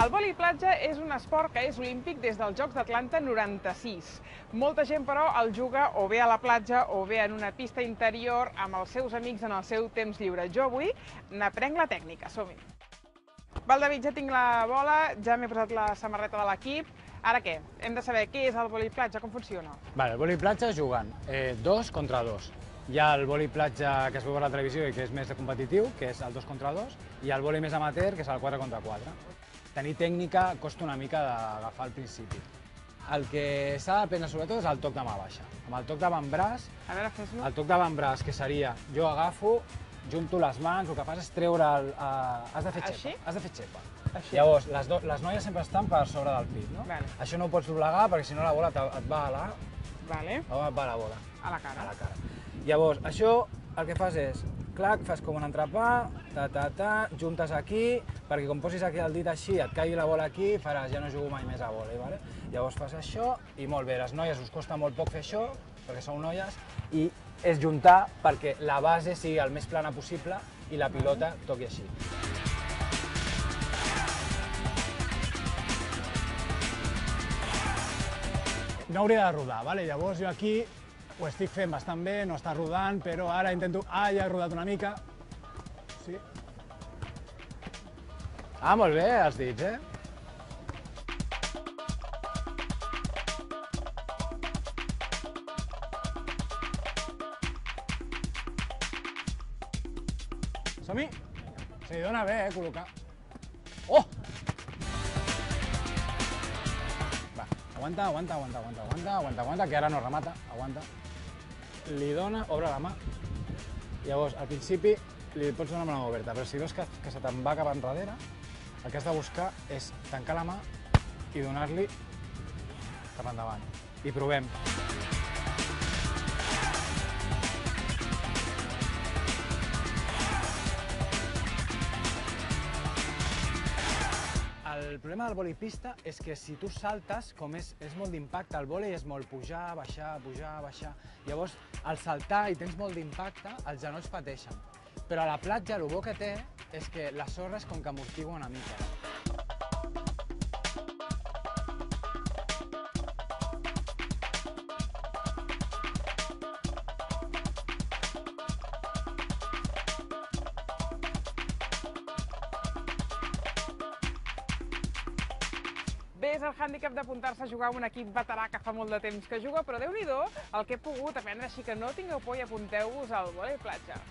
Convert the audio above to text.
El vòlei platja és un esport que és olímpic des dels Jocs d'Atlanta 96. Molta gent, però, el juga o bé a la platja o bé en una pista interior amb els seus amics en el seu temps lliure. Jo avui n'aprenc la tècnica, som-hi. Val, David, ja tinc la bola, ja m'he posat la samarreta de l'equip. Ara què? Hem de saber què és el vòlei platja, com funciona. El vòlei platja es juguen 2 contra 2. Hi ha el vòlei platja que es veu a la televisió i que és més competitiu, que és el 2 contra 2, i el vòlei més amateur, que és el 4 contra 4. Tenir tècnica costa una mica d'agafar al principi. El que s'ha d'aprendre sobretot és el toc de mà baixa. Amb el toc d'avantbraç, A veure, fes-lo. el toc d'avantbraç, que seria, jo agafo, junto les mans, el que fas és treure el... Has de fer xepa. Així? Has de fer xepa. Així. Llavors, les noies sempre estan per sobre del pit, no? Vale. Això no ho pots doblegar perquè si no la bola et va a Vale. la bola. A la cara. A la cara. Llavors, això el que fas és, clac, fas com un entrepà, juntes aquí, perquè com posis aquí el dit així, et caigui la bola aquí, faràs, ja no jugo mai més a vòlei, vale? Llavors fas això, i molt bé, les noies us costa molt poc fer això, perquè sou noies, i és juntar perquè la base sigui el més plana possible i la pilota toqui així. No hauria de rodar, vale? Llavors jo aquí ho estic fent bastant bé, no està rodant, però ara intento... ja he rodat una mica. Sí. Molt bé, els dits, Som-hi? Se li dona bé, col·locar. Oh! Aguanta, que ara no remata, aguanta. Li dona, obre la mà. Llavors, al principi li pots donar amb la mà oberta, però si veus que se te'n va cap enrere, el que has de buscar és tancar la mà i donar-li cap endavant. I provem. El problema del vòlei pista és que si tu saltes, com és molt d'impacte, el vòlei és molt pujar, baixar, pujar, baixar. Llavors, al saltar i tens molt d'impacte, els genolls pateixen. Però a la platja el bo que té és que la sorra és com que amortigua una mica. Bé, és el hàndicap d'apuntar-se a jugar amb un equip veterà que fa molt de temps que juga, però Déu-n'hi-do el que he pogut aprendre, així que no tingueu por i apunteu-vos al vòlei platja.